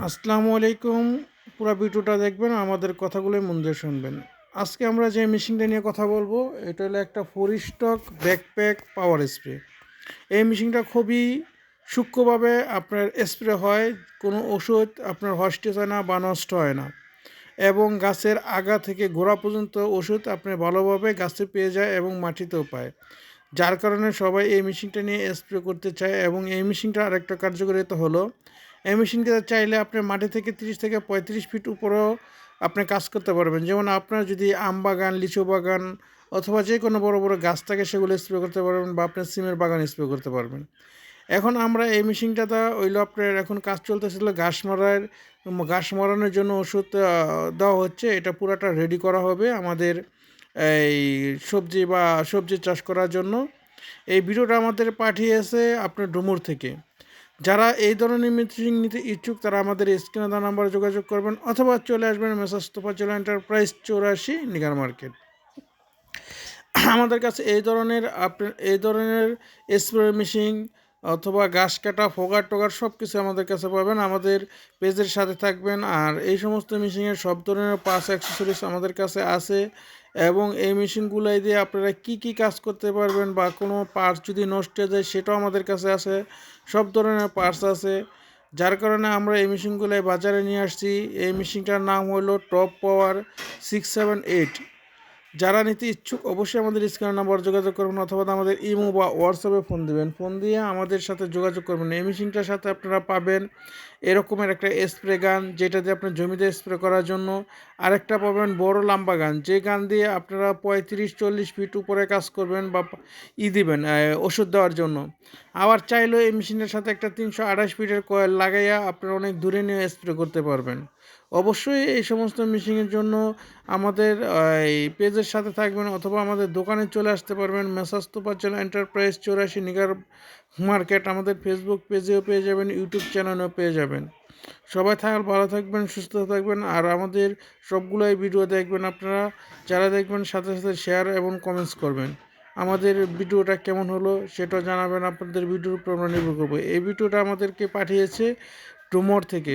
আসসালামু আলাইকুম। পুরা ভিডিওটা দেখবেন, আমাদের কথাগুলোই মন দিয়ে শুনবেন। আজকে আমরা যে মেশিনটা নিয়ে কথা বলবো, এটা হলো একটা ফোরস্টক ব্যাকপ্যাক পাওয়ার স্প্রে। এই মেশিনটা খুবই সূক্ষ্মভাবে আপনার স্প্রে হয়, কোনো ওষুধ আপনার হস্টেজ হয় না বা নষ্ট হয় না, এবং গাছের আগা থেকে গোড়া পর্যন্ত ওষুধ আপনি ভালোভাবে গাছে পেয়ে যায় এবং মাটিতেও পায়। যার কারণে সবাই এই মেশিনটা নিয়ে স্প্রে করতে চায়। এবং এই মেশিনটা আরেকটা কার্যকারিতা হলো, এই মেশিনটা চাইলে আপনি মাটি থেকে 30 থেকে 35 ফিট উপরেও আপনি কাজ করতে পারবেন। যেমন আপনার যদি আম বাগান, লিচু বাগান অথবা যে কোনো বড় বড় গাছ থাকে, সেগুলো স্প্রে করতে পারবেন, বা আপনার সিমের বাগান স্প্রে করতে পারবেন। এখন আমরা এই মেশিনটাতে ওইলো আপনার এখন কাজ চলতেছিল ঘাস মারানোর জন্য ওষুধ দেওয়া হচ্ছে। এটা পুরাটা রেডি করা হবে আমাদের এই সবজি চাষ করার জন্য। এই ভিডিওটা আমাদের পাঠিয়েছে আপনার ডুমুর থেকে। যারা এই ধরনের মেশিন নিতে ইচ্ছুক, তারা আমাদের স্ক্রিনে দেওয়া নাম্বারে যোগাযোগ করবেন, অথবা চলে আসবেন messrs Tofazzal enterprise 84 Nigar market. আমাদের কাছে এই ধরনের স্প্রে মেশিন অথবা ঘাস কাটা, ফোগার টোগার সব কিছু আমাদের কাছে পাবেন। আমাদের পেজের সাথে থাকবেন। আর এই সমস্ত মেশিনের সব ধরনের পার্টস অ্যাক্সেসরিজ আমাদের কাছে আছে। এবং এই মেশিনগুলাই দিয়ে আপনারা কি কি কাজ করতে পারবেন, বা কোনো পার্টস যদি নষ্ট হয়ে যায় সেটাও আমাদের কাছে আছে। সব ধরনের পার্টস আছে, যার কারণে আমরা এই মেশিনগুলাই বাজারে নিয়ে আসছি। এই মেশিনটার নাম হলো টপ পাওয়ার 678। যারা নিতে ইচ্ছুক অবশ্যই আমাদের স্ক্রিন নাম্বার যোগাযোগ করবেন, অথবা আমাদের ইমো বা হোয়াটসঅ্যাপে ফোন দেবেন। ফোন দিয়ে আমাদের সাথে যোগাযোগ করবেন। এই মেশিনটার সাথে আপনারা পাবেন এরকমের একটা স্প্রে গান, যেটা দিয়ে আপনার জমিতে স্প্রে করার জন্য। আরেকটা পাবেন বড় লম্বা গান, যে গান দিয়ে আপনারা 35-40 ফিট উপরে কাজ করবেন, বা দিবেন ওষুধ দেওয়ার জন্য। আবার চাইলেও এই মেশিনের সাথে একটা 328 ফিটের কয়েল লাগাইয়া আপনারা অনেক দূরে নিয়ে স্প্রে করতে পারবেন। অবশ্যই এই সমস্ত মেশিনের জন্য আমাদের এই পেজের সাথে থাকবেন, অথবা আমাদের দোকানে চলে আসতে পারবেন। Messrs Tofazzal enterprise 84 Nigar market আমাদের ফেসবুক পেজেও পেয়ে যাবেন, ইউটিউব চ্যানেলেও পেয়ে যাবেন। সবাই ভালো থাকবেন, সুস্থ থাকবেন, আর আমাদের সবগুলোই ভিডিও দেখবেন আপনারা। যারা দেখবেন সাথে সাথে শেয়ার এবং কমেন্টস করবেন। আমাদের ভিডিওটা কেমন হলো সেটা জানাবেন। আপনাদের ভিডিওর উপর আমরা নির্ভর করবো। এই ভিডিওটা আমাদেরকে পাঠিয়েছে ডুমর থেকে।